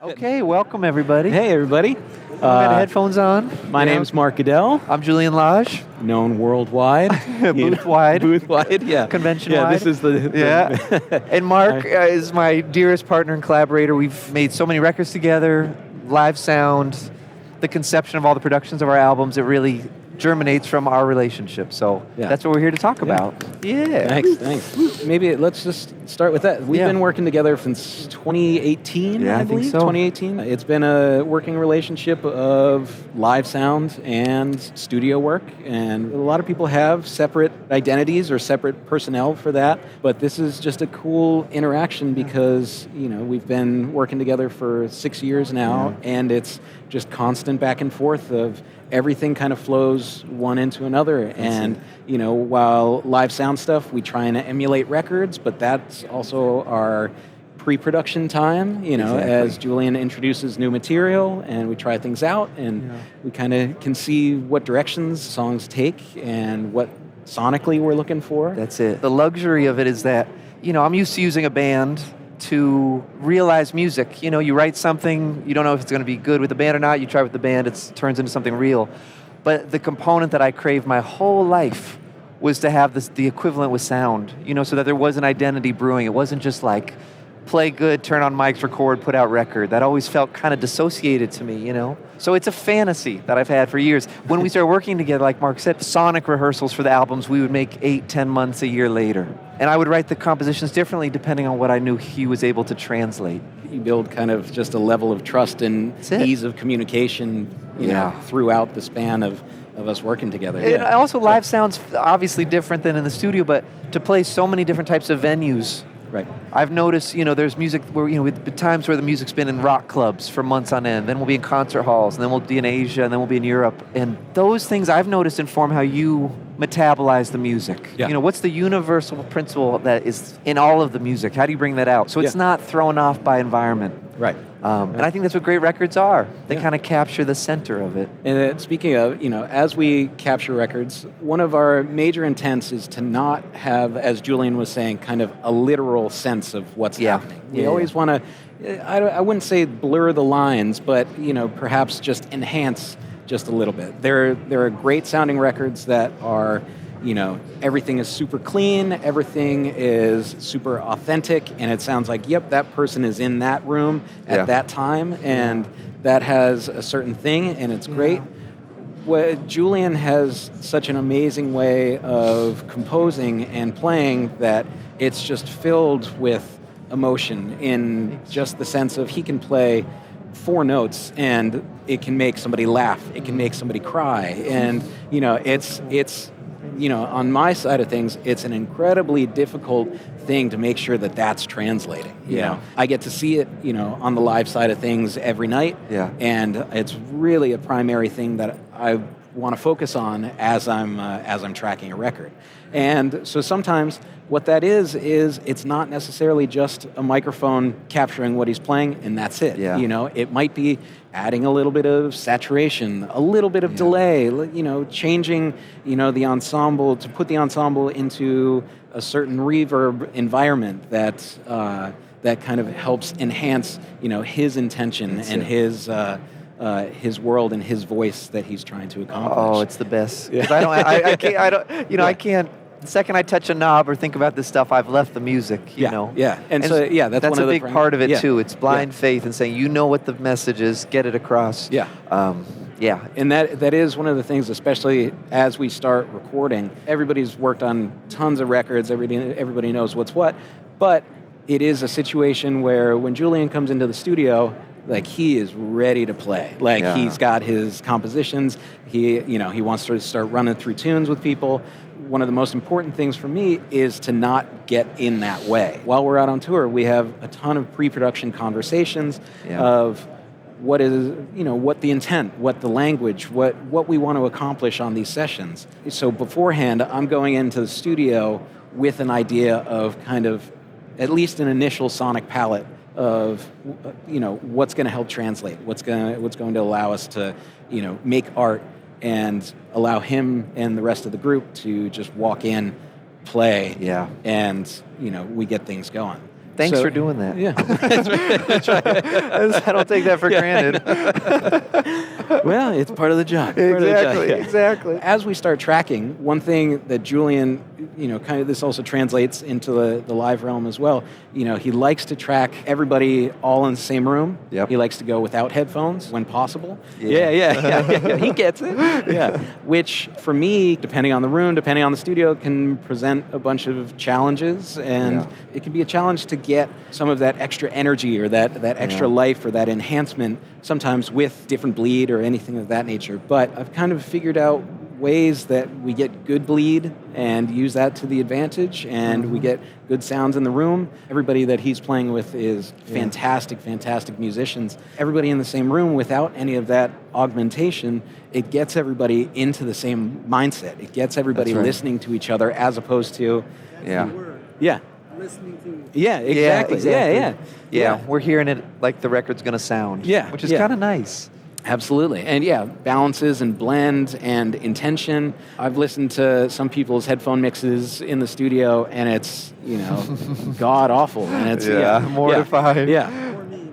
Okay, welcome everybody. Hey everybody. We got headphones on. My name's Mark Goodell. I'm Julian Lage. Known worldwide. Booth-wide. Booth-wide, yeah. Convention-wide. Yeah, this is the yeah. And Mark is my dearest partner and collaborator. We've made so many records together, live sound, the conception of all the productions of our albums. It really germinates from our relationship. So that's what we're here to talk about. Yeah. Thanks. Maybe let's just start with that. We've been working together since 2018, I believe. Think so. 2018. It's been a working relationship of live sound and studio work, and a lot of people have separate identities or separate personnel for that, but this is just a cool interaction because, we've been working together for 6 years now, and it's just constant back and forth of everything kind of flows one into another. And, while live sound stuff, we try and emulate records, but that's also our pre-production time, as Julian introduces new material and we try things out and we kind of can see what directions songs take and what sonically we're looking for. That's it. The luxury of it is that, I'm used to using a band to realize music. You write something, you don't know if it's going to be good with the band or not, you try with the band, it turns into something real. But the component that I craved my whole life was to have the equivalent with sound, so that there was an identity brewing. It wasn't just like, play good, turn on mics, record, put out record. That always felt kind of dissociated to me, So it's a fantasy that I've had for years. When we started working together, like Mark said, sonic rehearsals for the albums, we would make 8-10 months a year later. And I would write the compositions differently depending on what I knew he was able to translate. You build kind of just a level of trust and ease of communication, throughout the span of us working together. And also, live sound's obviously different than in the studio, but to play so many different types of venues. Right. I've noticed, there's music where, with times where the music's been in rock clubs for months on end, then we'll be in concert halls, and then we'll be in Asia, and then we'll be in Europe. And those things I've noticed inform how you metabolize the music. Yeah. What's the universal principle that is in all of the music? How do you bring that out? So it's not thrown off by environment. Right. And I think that's what great records are. They kind of capture the center of it. And speaking of, as we capture records, one of our major intents is to not have, as Julian was saying, kind of a literal sense of what's happening. We always want to, I wouldn't say blur the lines, but, perhaps just enhance just a little bit. There are great sounding records that are, everything is super clean, everything is super authentic, and it sounds like, yep, that person is in that room at that time, and that has a certain thing, and it's great. Julian has such an amazing way of composing and playing that it's just filled with emotion in just the sense of he can play 4 notes and it can make somebody laugh, it can make somebody cry, and it's on my side of things, it's an incredibly difficult thing to make sure that that's translating. I get to see it, on the live side of things every night, and it's really a primary thing that I want to focus on as I'm tracking a record. And so sometimes what that is it's not necessarily just a microphone capturing what he's playing and that's it. It might be adding a little bit of saturation, a little bit of delay, changing, the ensemble to put the ensemble into a certain reverb environment that kind of helps enhance, his intention and his world and his voice that he's trying to accomplish. Oh, it's the best. I can't. The second I touch a knob or think about this stuff, I've left the music. And that's one a big part of it too. It's blind faith and saying, what the message is, get it across. And that is one of the things, especially as we start recording. Everybody's worked on tons of records. Everybody knows what's what, but it is a situation where when Julian comes into the studio, he is ready to play. He's got his compositions. He wants to start running through tunes with people. One of the most important things for me is to not get in that way. While we're out on tour, we have a ton of pre-production conversations of what is, what the intent, what the language, what we want to accomplish on these sessions. So beforehand, I'm going into the studio with an idea of kind of at least an initial sonic palette of, what's going to help translate, what's going to allow us to, make art and allow him and the rest of the group to just walk in, play, and, we get things going. Thanks for doing that. Yeah. I don't take that for granted. Well, it's part of the job. Exactly. As we start tracking, one thing that Julian, kind of this also translates into the live realm as well. He likes to track everybody all in the same room. Yep. He likes to go without headphones when possible. Yeah. He gets it. Yeah. Which, for me, depending on the room, depending on the studio, can present a bunch of challenges. And it can be a challenge to get some of that extra energy or that extra life or that enhancement, sometimes with different bleed or anything of that nature. But I've kind of figured out ways that we get good bleed and use that to the advantage, and we get good sounds in the room. Everybody that he's playing with is fantastic musicians. Everybody in the same room without any of that augmentation, it gets everybody into the same mindset. It gets everybody listening to each other as opposed to... listening to... Yeah, exactly. Yeah. We're hearing it like the record's going to sound. Yeah. Which is kind of nice. Absolutely. And balances and blend and intention. I've listened to some people's headphone mixes in the studio, and it's, god awful. And it's mortified. Yeah,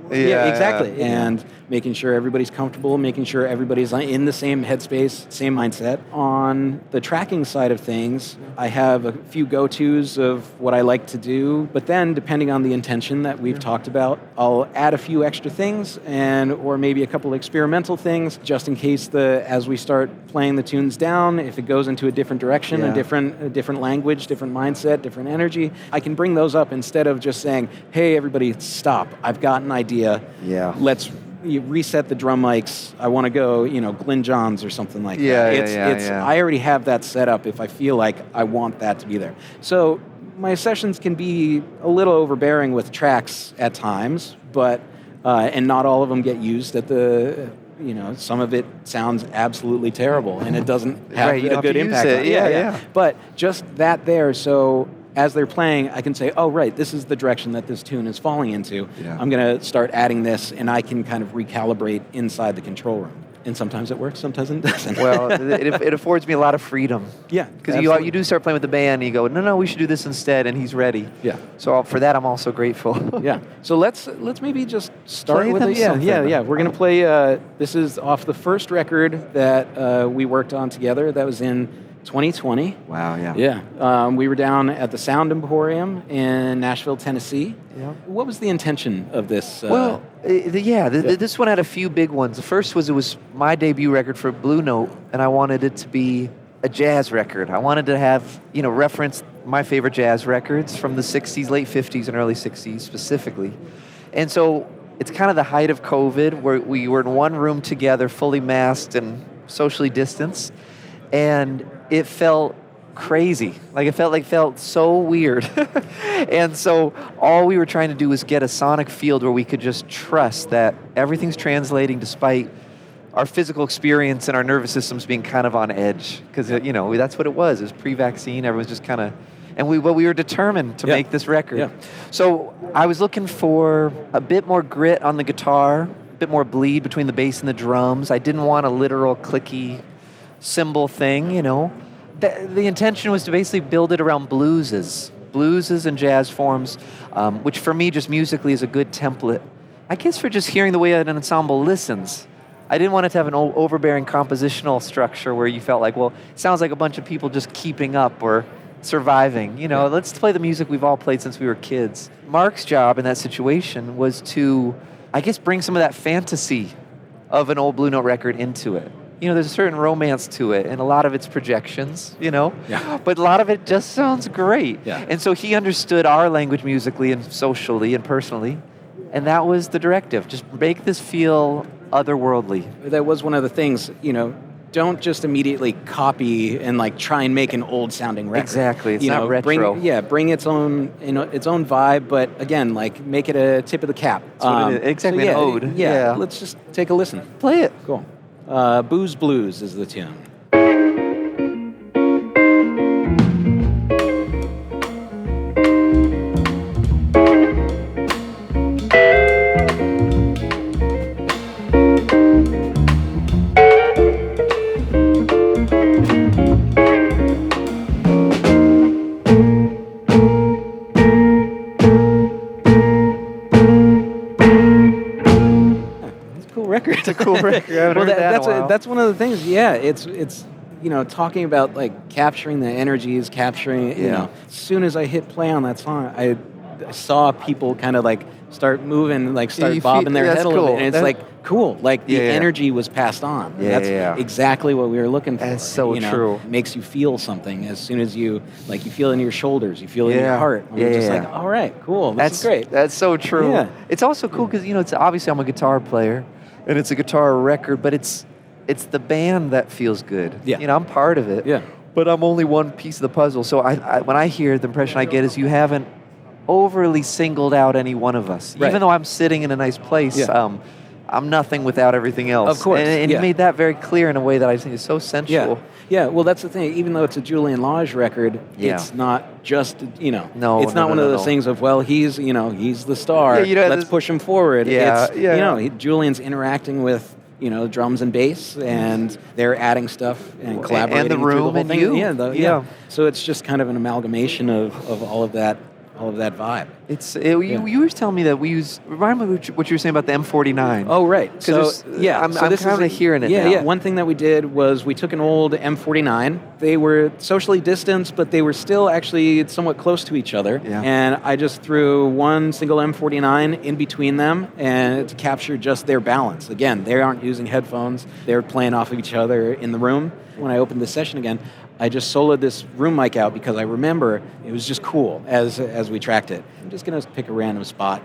exactly. And making sure everybody's comfortable, making sure everybody's in the same headspace, same mindset. On the tracking side of things, I have a few go-tos of what I like to do, but then depending on the intention that we've talked about, I'll add a few extra things or maybe a couple experimental things just in case as we start playing the tunes down, if it goes into a different direction, a different language, different mindset, different energy, I can bring those up instead of just saying, hey, everybody, stop. I've got an idea. Yeah. Let's reset the drum mics. I want to go, Glyn Johns or something like that. I already have that set up if I feel like I want that to be there. So my sessions can be a little overbearing with tracks at times, but and not all of them get used at the... some of it sounds absolutely terrible, and it doesn't have a good impact on it. But just that there, so as they're playing, I can say, oh, right, this is the direction that this tune is falling into. Yeah. I'm going to start adding this, and I can kind of recalibrate inside the control room. And sometimes it works, sometimes it doesn't. Well, it affords me a lot of freedom. Yeah, because you do start playing with the band, and you go, no, we should do this instead, and he's ready. Yeah. So for that, I'm also grateful. Yeah. So let's maybe just start with it. Yeah. We're going to play. This is off the first record that we worked on together. That was in 2020. Wow, yeah. Yeah. We were down at the Sound Emporium in Nashville, Tennessee. Yeah. What was the intention of this? This one had a few big ones. The first was it was my debut record for Blue Note, and I wanted it to be a jazz record. I wanted to have, reference my favorite jazz records from the 60s, late 50s, and early 60s specifically. And so it's kind of the height of COVID, where we were in one room together, fully masked and socially distanced, and it felt crazy. Like it felt so weird. And so all we were trying to do was get a sonic field where we could just trust that everything's translating despite our physical experience and our nervous systems being kind of on edge. Because, that's what it was. It was pre-vaccine. Everyone's just kind of... And we were determined to make this record. Yeah. So I was looking for a bit more grit on the guitar, a bit more bleed between the bass and the drums. I didn't want a literal clicky cymbal thing, The intention was to basically build it around blueses and jazz forms, which for me just musically is a good template. I guess for just hearing the way an ensemble listens. I didn't want it to have an overbearing compositional structure where you felt like, well, it sounds like a bunch of people just keeping up or surviving. Let's play the music we've all played since we were kids. Mark's job in that situation was to, I guess, bring some of that fantasy of an old Blue Note record into it. There's a certain romance to it, and a lot of it's projections, Yeah. But a lot of it just sounds great. Yeah. And so he understood our language musically and socially and personally, and that was the directive. Just make this feel otherworldly. That was one of the things, don't just immediately copy and try and make an old sounding record. Exactly. It's not retro. Bring its own vibe, but again, make it a tip of the cap. Exactly, an ode. Yeah. Let's just take a listen. Play it. Cool. Booze Blues is the tune. cool record. It's a cool record. I haven't heard that in a while. That's one of the things. Yeah, it's talking about like capturing the energies, capturing. You know, as soon as I hit play on that song, I saw people kind of like start moving, like start bobbing their head a little bit, and it's like cool. Like the energy was passed on. That's exactly what we were looking for. That's so true. It makes you feel something as soon as you feel it in your shoulders, you feel it in your heart. And you're just like, all right, cool. That's great. That's so true. Yeah. It's also cool because it's obviously I'm a guitar player, and it's a guitar record, but it's the band that feels good. Yeah. I'm part of it. Yeah. But I'm only one piece of the puzzle. So I when I hear it, the impression I get is you haven't overly singled out any one of us. Right. Even though I'm sitting in a nice place, I'm nothing without everything else. Of course. And you made that very clear in a way that I think is so sensual. Yeah, well, that's the thing. Even though it's a Julian Lage record, it's not just, No, it's not one of those things of, well, he's the star. Let's push him forward. Julian's interacting with, drums and bass, and they're adding stuff and collaborating. And the room through the whole and thing. you. So it's just kind of an amalgamation of all of that vibe. You were telling me that we use. Remind me what you were saying about the M49. Oh, right. So I'm kind of hearing it now. Yeah. One thing that we did was we took an old M49. They were socially distanced, but they were still actually somewhat close to each other. Yeah. And I just threw one single M49 in between them and to capture just their balance. Again, they aren't using headphones. They're playing off of each other in the room. When I opened the session again, I just soloed this room mic out because I remember it was just cool as we tracked it. I'm just going to pick a random spot.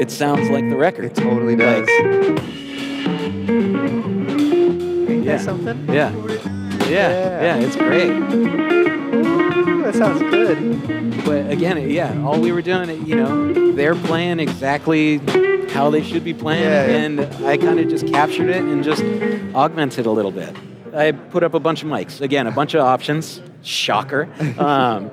It sounds like the record. It totally does. Yeah. Something? Yeah, it's great. Ooh, that sounds good. But again, all we were doing, they're playing exactly how they should be playing, and I kind of just captured it and just augmented a little bit. I put up a bunch of mics, again, a bunch of options, shocker,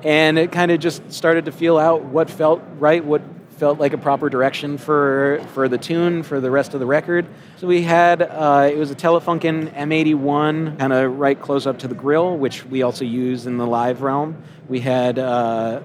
and it kind of just started to feel out what felt right, what felt like a proper direction for the tune, for the rest of the record. So we had, it was a Telefunken M81, kind of right close up to the grill, which we also use in the live realm. We had, I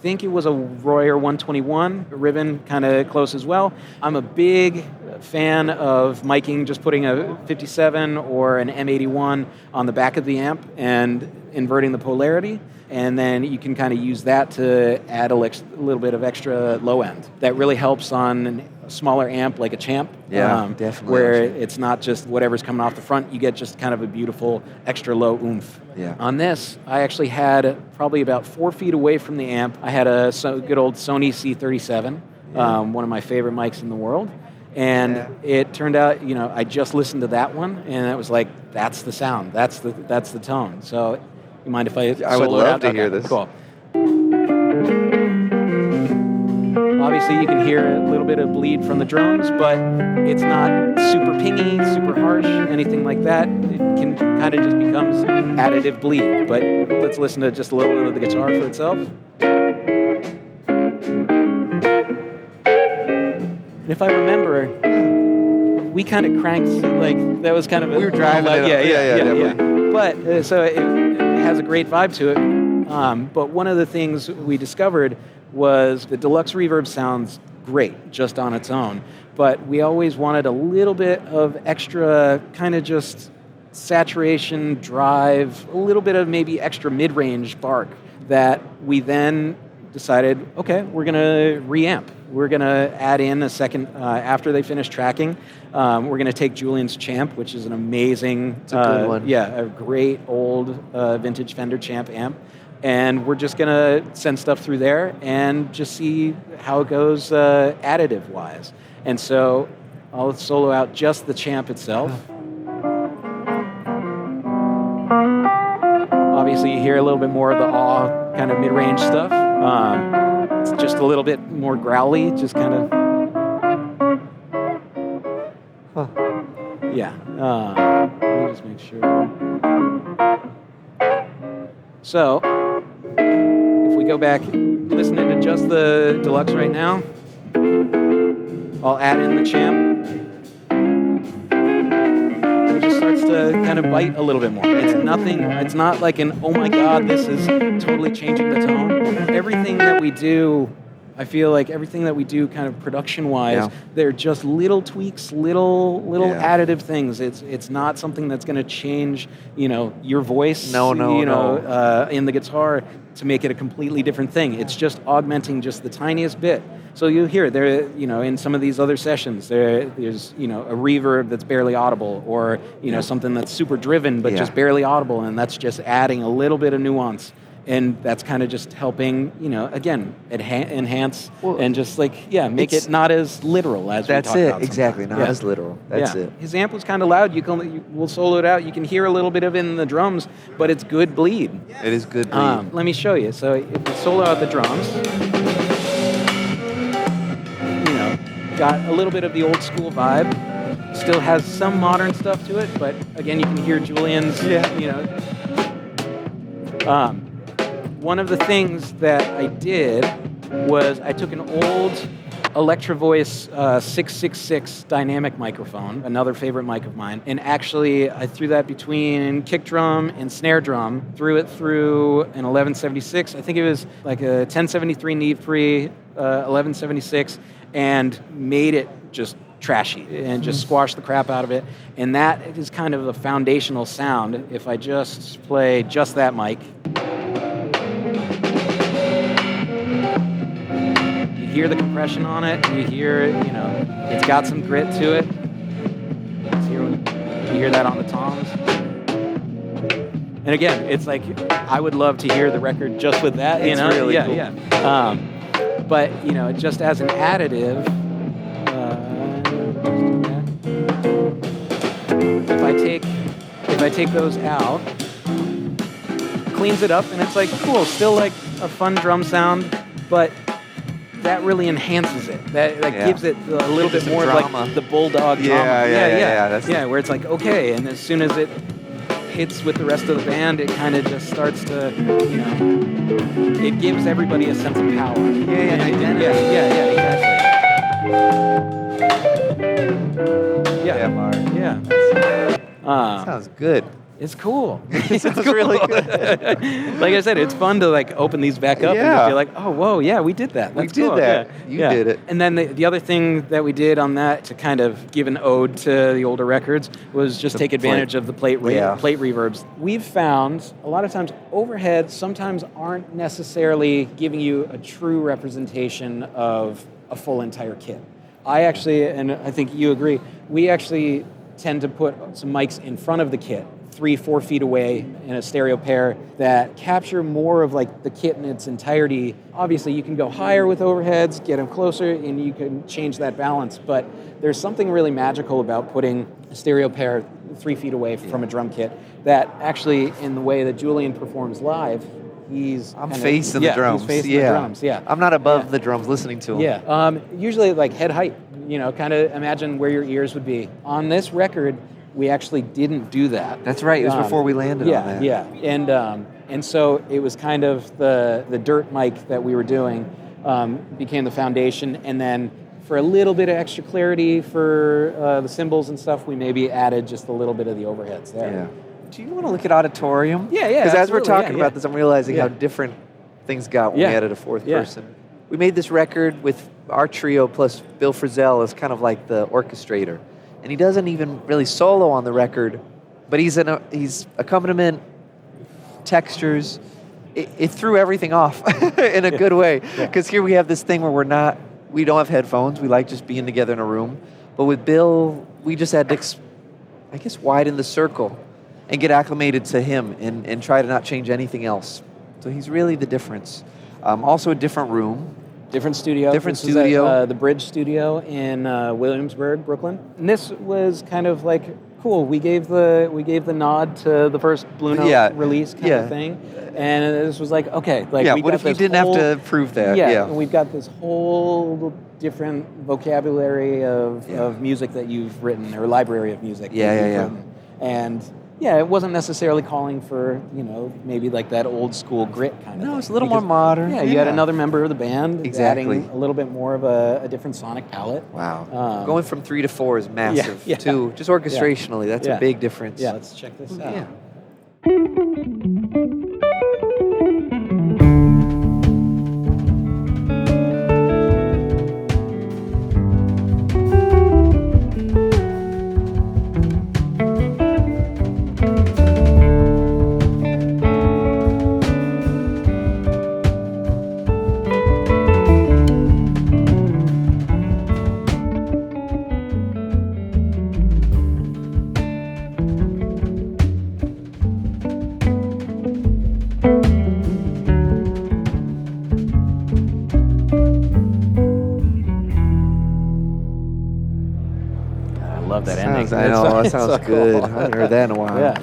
think it was a Royer 121 ribbon kind of close as well. I'm a big fan of miking, just putting a 57 or an M81 on the back of the amp and inverting the polarity. And then you can kind of use that to add a little bit of extra low end. That really helps on a smaller amp like a Champ. Definitely. Where it's not just whatever's coming off the front, you get just kind of a beautiful extra low oomph. Yeah. On this, I actually had probably about 4 feet away from the amp, I had a good old Sony C37, one of my favorite mics in the world. And it turned out, I just listened to that one, and it was like, that's the sound, that's the tone. So, you mind if I would love to hear this. Cool. Obviously, you can hear a little bit of bleed from the drums, but it's not super pingy, super harsh, anything like that. It can kind of just becomes additive bleed. But let's listen to just a little bit of the guitar for itself. And if I remember, we kind of cranked, like, that was kind of we were driving it. Yeah. But, so it has a great vibe to it. But one of the things we discovered was the deluxe reverb sounds great just on its own, but we always wanted a little bit of extra kind of just saturation, drive, a little bit of maybe extra mid-range bark that we then decided, okay, we're going to reamp. We're going to add in a second, after they finish tracking, we're going to take Julian's Champ, which is an amazing, it's a good one. A great old vintage Fender Champ amp. And we're just going to send stuff through there and just see how it goes additive-wise. And so I'll solo out just the Champ itself. Obviously, you hear a little bit more of the awe kind of mid-range stuff. It's just a little bit more growly, just kind of... let me just make sure. So, if we go back, listening to just the deluxe right now, I'll add in the Champ. It just starts to kind kind of bite a little bit more. It's nothing. It's not like an, oh my God, this is totally changing the tone. Everything that we do, I feel like everything that we do kind of production-wise, they're just little tweaks, little additive things. It's not something that's going to change, your voice, in the guitar to make it a completely different thing. It's just augmenting just the tiniest bit. So you'll hear there, in some of these other sessions, there's, a reverb that's barely audible, or, something that's super driven but just barely audible, and that's just adding a little bit of nuance. And that's kind of just helping, again, enhance and just make it not as literal as we talk about. That's it, exactly, not as literal. That's it. His amp was kind of loud. We'll solo it out. You can hear a little bit of it in the drums, but it's good bleed. It is good bleed. Let me show you. So if we solo out the drums, got a little bit of the old school vibe. Still has some modern stuff to it, but again, you can hear Julian's, one of the things that I did was I took an old Electro Voice 666 dynamic microphone, another favorite mic of mine, and actually I threw that between kick drum and snare drum, threw it through an 1176. I think it was like a 1073 Neve Free 1176, and made it just trashy and just squash the crap out of it. And that is kind of a foundational sound. If I just play just that mic, you hear the compression on it, you hear, it's got some grit to it. You hear that on the toms. And again, it's like, I would love to hear the record just with that, It's really cool. But, just as an additive, if I take those out, cleans it up, and it's like, cool, still like a fun drum sound, but that really enhances it. That gives it a little bit more of like the bulldog drama. Yeah, where it's like, okay, and as soon as it hits with the rest of the band, it kind of just starts to, it gives everybody a sense of power. Exactly. Mark. Sounds good. It's cool. It sounds really good. Like I said, it's fun to open these back up and feel like, oh, whoa, yeah, we did that. We did that. You did it. And then the other thing that we did on that to kind of give an ode to the older records was just take advantage of the plate reverbs. We've found a lot of times overheads sometimes aren't necessarily giving you a true representation of a full entire kit. I actually, and I think you agree, we actually tend to put some mics in front of the kit, 3-4 feet away in a stereo pair, that capture more of the kit in its entirety. Obviously, you can go higher with overheads, get them closer, and you can change that balance. But there's something really magical about putting a stereo pair 3 feet away from a drum kit that actually, in the way that Julian performs live, I'm facing the drums. He's facing the drums, I'm not above the drums listening to them. Usually head height, kind of imagine where your ears would be. On this record, we actually didn't do that. That's right, it was before we landed on that. And so it was kind of the dirt mic that we were doing became the foundation, and then for a little bit of extra clarity for the cymbals and stuff, we maybe added just a little bit of the overheads there. Yeah. Do you want to look at auditorium? Yeah. Because as we're talking about this, I'm realizing how different things got when we added a fourth person. We made this record with our trio plus Bill Frisell as kind of like the orchestrator. And he doesn't even really solo on the record, but he's accompaniment, textures. It threw everything off in a good way. Because here we have this thing where we don't have headphones. We like just being together in a room. But with Bill, we just had to, widen the circle and get acclimated to him and try to not change anything else. So he's really the difference. Also a different room. Different studio. This is at, the Bridge Studio in Williamsburg, Brooklyn. And this was kind of cool. We gave the nod to the first Blue Note release kind of thing. And this was okay. What if you didn't have to prove that? And we've got this whole different vocabulary of music that you've written, or library of music that you've written. And Yeah, it wasn't necessarily calling for, maybe like that old school grit kind of thing. No, it's a little more modern. Yeah, you had another member of the band Exactly. adding a little bit more of a different sonic palette. Wow. Going from 3 to 4 is massive, yeah. too. Just orchestrationally, that's a big difference. Yeah, let's check this out. Yeah. Love that ending. I know, that sounds so good. cool. I haven't heard that in a while. Yeah.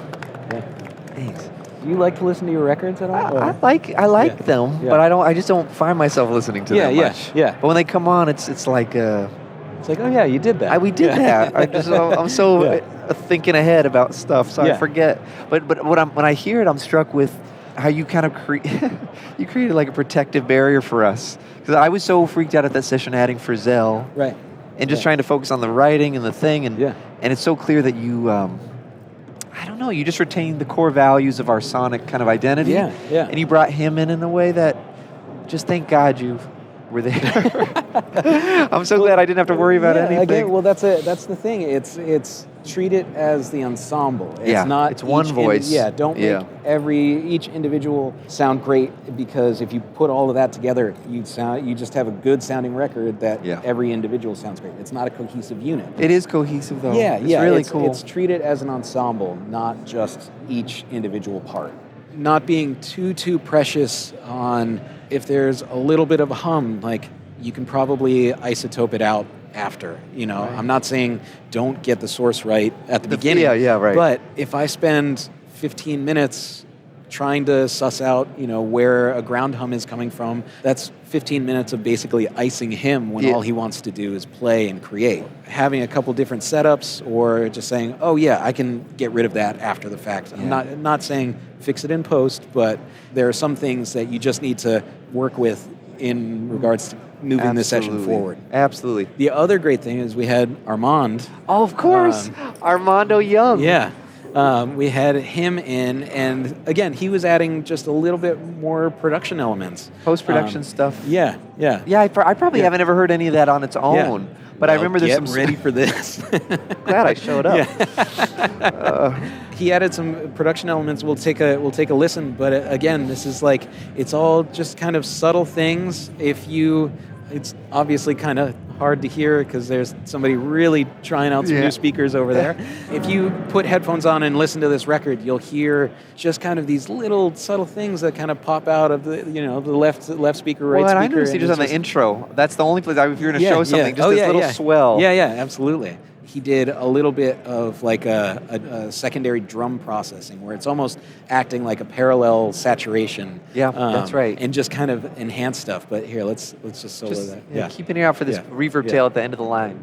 Thanks. Do you like to listen to your records at all? I like them, but I just don't find myself listening to them much. Yeah. But when they come on, it's like it's like, oh yeah, you did that. we did that. I'm so thinking ahead about stuff, so I forget. But when I hear it, I'm struck with how you kind of you created like a protective barrier for us, because I was so freaked out at that session adding Frizzell, right, and just trying to focus on the writing and the thing, and it's so clear that you. I don't know. You just retained the core values of our sonic kind of identity. Yeah. And you brought him in a way that, just thank God you were there. I'm so glad I didn't have to worry about anything. Again, well, that's the thing. It's treat it as the ensemble. It's not. It's one voice. Don't make each individual sound great, because if you put all of that together, you just have a good sounding record that every individual sounds great. It's not a cohesive unit. It is cohesive though. Yeah, it's really cool. It's treat it as an ensemble, not just each individual part. Not being too precious on if there's a little bit of a hum, like you can probably isotope it out after. Right. I'm not saying don't get the source right at the beginning. Right. But if I spend 15 minutes trying to suss out, where a ground hum is coming from, that's 15 minutes of basically icing him when all he wants to do is play and create. Having a couple different setups, or just saying, oh yeah, I can get rid of that after the fact. I'm not saying fix it in post, but there are some things that you just need to work with in regards to moving the session forward. Absolutely. The other great thing is we had Armand. Oh, of course. Armando Young. Yeah. We had him in, and again, he was adding just a little bit more production elements. Post-production stuff. Yeah. Yeah, I probably haven't ever heard any of that on its own. Yeah. But I remember there's some... ready for this. Glad I showed up. He added some production elements. We'll take a listen. But again, this is like, it's all just kind of subtle things. It's obviously kind of hard to hear because there's somebody really trying out some new speakers over there. If you put headphones on and listen to this record, you'll hear just kind of these little subtle things that kind of pop out of the the left speaker, right speaker. Well, I noticed just on the intro. That's the only place if you're going to show something, just this little swell. Yeah, absolutely. He did a little bit of like a secondary drum processing where it's almost acting like a parallel saturation. Yeah, that's right. And just kind of enhance stuff. But here, let's just solo that. Yeah, keep an ear out for this reverb tail at the end of the line.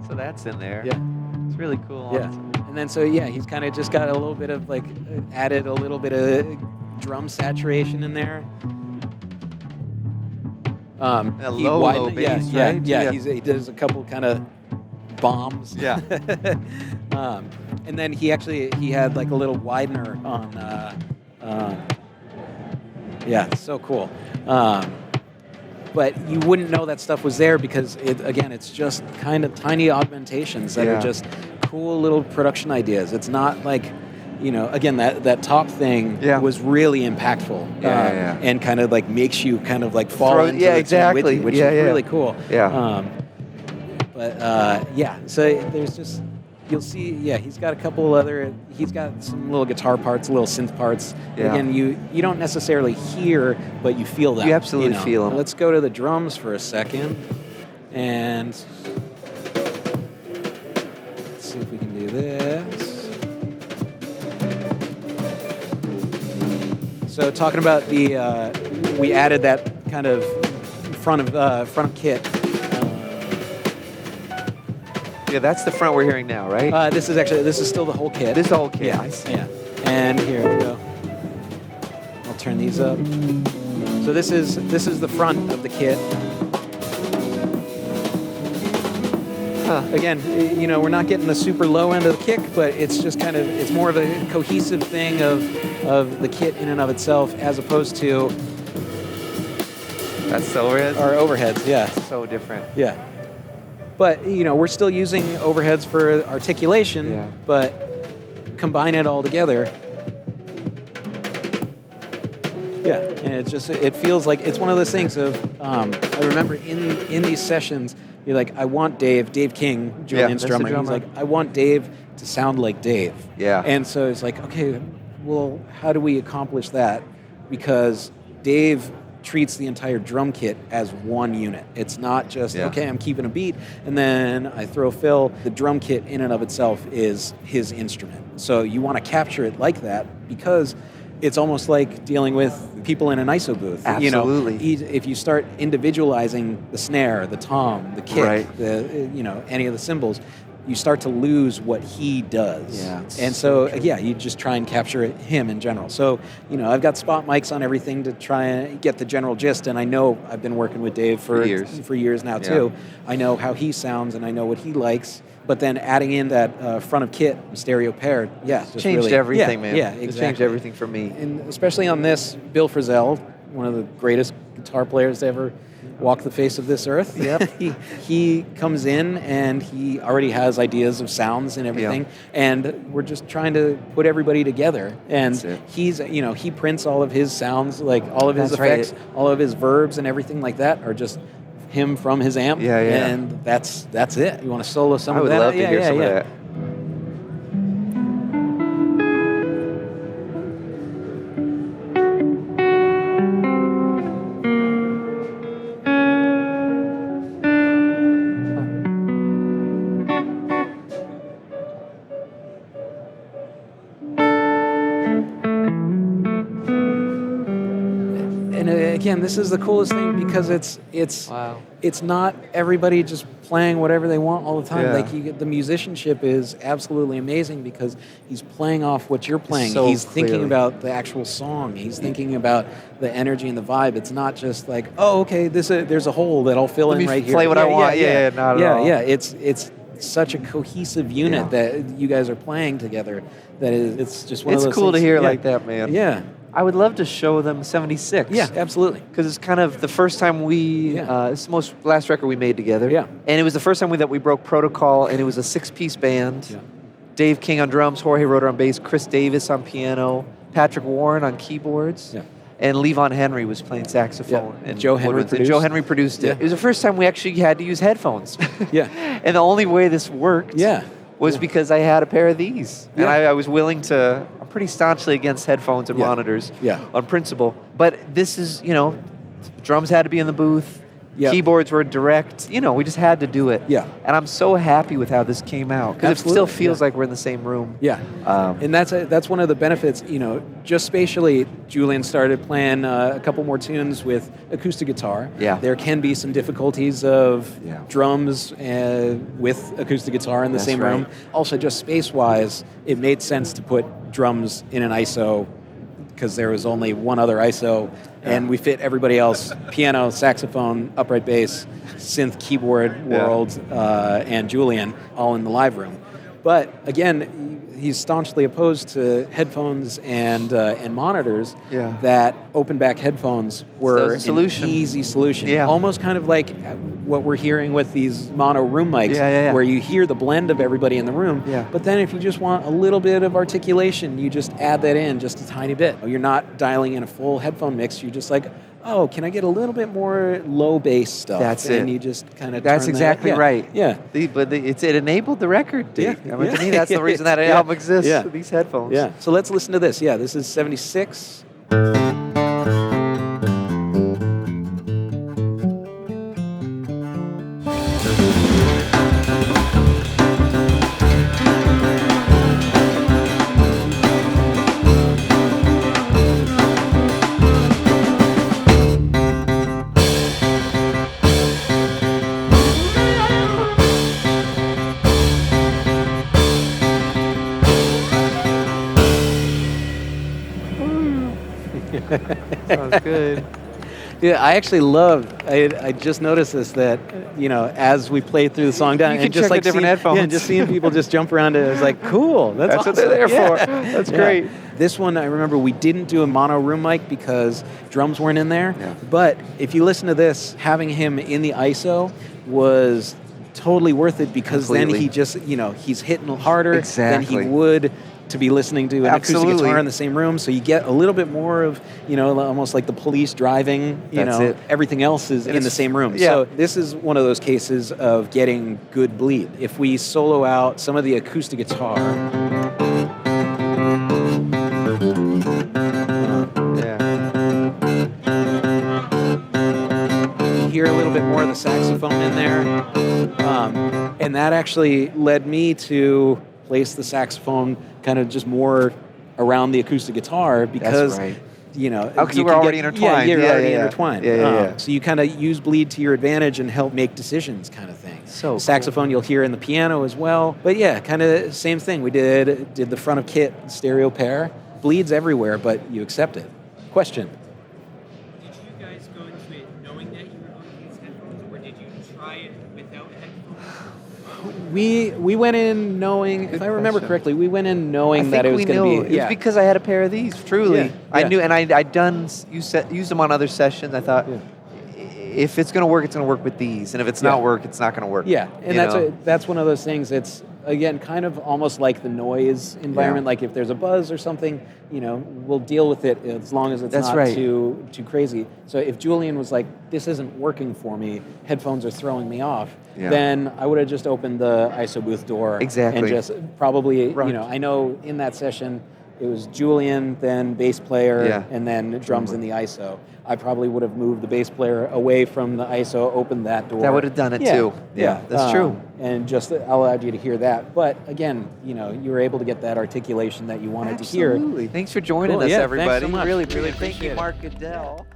So that's in there. Yeah. It's really cool. Yeah. And then he's kind of just got a little bit of like added a little bit of drum saturation in there. Low bass, right? Yeah. He does a couple kind of bombs. Yeah. And then he had like a little widener on. So cool. But you wouldn't know that stuff was there because it's just kind of tiny augmentations that are just cool little production ideas. It's not like, again, that top thing was really impactful. And kind of like makes you kind of like fall into the tune with you, which is really cool. Yeah. So there's just, you'll see, he's got a couple he's got some little guitar parts, little synth parts. Yeah. Again, you don't necessarily hear, but you feel them. You absolutely feel them. Let's go to the drums for a second. And let's see if we can do this. So talking about we added that kind of front of kit. Yeah, that's the front we're hearing now, right? This is still the whole kit. This is the whole kit. Yeah, I see. yeah. And here we go. I'll turn these up. So this is the front of the kit. Again, we're not getting the super low end of the kick, but it's just it's more of a cohesive thing of the kit in and of itself, as opposed to That's the overheads? our overheads. Yeah, So different. yeah. But we're still using overheads for articulation, Yeah. but combine it all together. Yeah, and it feels like it's one of those things of I remember in these sessions, you're like, I want Dave King, Julian's that's the drummer. He's drummer. like, I want Dave to sound like Dave. Yeah. And so it's like, okay, well, how do we accomplish that? Because Dave treats the entire drum kit as one unit. It's not just, okay, I'm keeping a beat, and then I throw fill. The drum kit in and of itself is his instrument. So you want to capture it like that, because it's almost like dealing with people in an ISO booth. Absolutely. If you start individualizing the snare, the tom, the kick, Right. any of the cymbals, you start to lose what he does. Yeah, And so so, true. you just try and capture him in general. So, I've got spot mics on everything to try and get the general gist, and I know I've been working with Dave for years now, too. I know how he sounds, and I know what he likes. But then adding in that front of kit, stereo paired, just Changed really, everything, man. Yeah, It exactly. changed everything for me. And especially on this, Bill Frisell, one of the greatest guitar players to ever walk the face of this earth. Yep. he comes in and he already has ideas of sounds and everything, and we're just trying to put everybody together. And That's it. he's, he prints all of his sounds, like all of his That's right. effects, all of his verbs and everything like that are just him from his amp. Yeah, yeah. And that's it. You want to solo some I of would that? love to Yeah, hear yeah, some yeah. of that. And again, this is the coolest thing, because it's Wow. it's not everybody just playing whatever they want all the time. Yeah. Like the musicianship is absolutely amazing, because he's playing off what you're playing. So He's thinking clearly. about the actual song. He's thinking about the energy and the vibe. It's not just like, oh, okay, there's a hole that I'll fill Let in me right here. play what I want. Yeah, not at all. Yeah, it's such a cohesive unit that you guys are playing together. That it's just one of It's those cool to things- hear yeah. like that, man. Yeah, I would love to show them 76. yeah, absolutely. Because it's kind of the first time we, it's the last record we made together. Yeah. And it was the first time that we broke protocol, and it was a 6-piece band. Yeah. Dave King on drums, Jorge Roeder on bass, Chris Davis on piano, Patrick Warren on keyboards. Yeah. And Levon Henry was playing saxophone. Yeah. And Joe Henry woodwinds, and produced. Joe Henry produced it. Yeah. It was the first time we actually had to use headphones. Yeah. And the only way this worked Yeah. was because I had a pair of these. And Yeah. I was willing to, I'm pretty staunchly against headphones and Yeah. monitors Yeah. on principle. But this is, drums had to be in the booth. Yeah. Keyboards were direct. We just had to do it. Yeah. And I'm so happy with how this came out. Because it still Absolutely, feels yeah. like we're in the same room. Yeah, and that's one of the benefits. Just spatially, Julian started playing a couple more tunes with acoustic guitar. Yeah. There can be some difficulties of Yeah. drums with acoustic guitar in the That's same right. room. Also, just space-wise, it made sense to put drums in an ISO, because there was only one other ISO, and we fit everybody else: piano, saxophone, upright bass, synth, keyboard world, and Julian, all in the live room. But again, he's staunchly opposed to headphones and monitors. Yeah. That open back headphones were So it's a solution. an easy solution. Yeah. Almost kind of like what we're hearing with these mono room mics, Yeah. where you hear the blend of everybody in the room. Yeah. But then if you just want a little bit of articulation, you just add that in just a tiny bit. You're not dialing in a full headphone mix. You're just like, oh, can I get a little bit more low bass stuff? That's and it. you just kind of That's exactly right. Yeah. It enabled the record, Dave. Yeah. I mean, Yeah. to me, that's the reason that Yeah. album exists, Yeah. these headphones. Yeah. So let's listen to this. Yeah, this is 76. Sounds good. Yeah, I actually love. I just noticed this that as we play through the song down, You can and just check like the different seeing, headphones. yeah, just seeing people just jump around it. It's like cool. That's what awesome. they're there Yeah. for. That's Yeah. great. This one I remember we didn't do a mono room mic because drums weren't in there. Yeah. But if you listen to this, having him in the ISO was totally worth it because then Completely. he just he's hitting harder than he Exactly. would to be listening to an acoustic Absolutely. guitar in the same room, so you get a little bit more of, almost like the Police driving, That's it. everything else is in the it's- same room. yeah. So this is one of those cases of getting good bleed. If we solo out some of the acoustic guitar, Yeah. you hear a little bit more of the saxophone in there, and that actually led me to place the saxophone kind of just more around the acoustic guitar because right. because we're already intertwined. Yeah, you're Yeah, already yeah. intertwined. Yeah. So you kind of use bleed to your advantage and help make decisions, kind of thing. So saxophone you'll hear in the piano as well. But yeah, kind of same thing. We did the front of kit stereo pair. Bleeds everywhere, but you accept it. Question. Did you guys go into it knowing that you were going to use headphones, or did you try it without headphones? We went in knowing, if I remember question. correctly, we went in knowing I that think it was we going knew. to be. It was because I had a pair of these. Truly, Yeah, I yeah. knew, and I'd done used them on other sessions. I thought, if it's going to work, it's going to work with these, and if it's Yeah. not work, it's not going to work. Yeah, and you that's one of those things. It's again kind of almost like the noise environment. Yeah. Like if there's a buzz or something, we'll deal with it as long as it's That's not right. too crazy. So if Julian was like, "This isn't working for me. Headphones are throwing me off," Yeah. then I would have just opened the ISO booth door Exactly. and just probably Right. I know in that session it was Julian, then bass player, Yeah. and then drums in the ISO. I probably would have moved the bass player away from the ISO, opened that door. That would have done it too. Yeah, that's true. And just allowed you to hear that. But again, you were able to get that articulation that you wanted to hear. Absolutely. Thanks for joining Cool. us, Yeah, thanks so everybody. much. Really Really appreciate it. Thank you, appreciate it. Mark Goodell.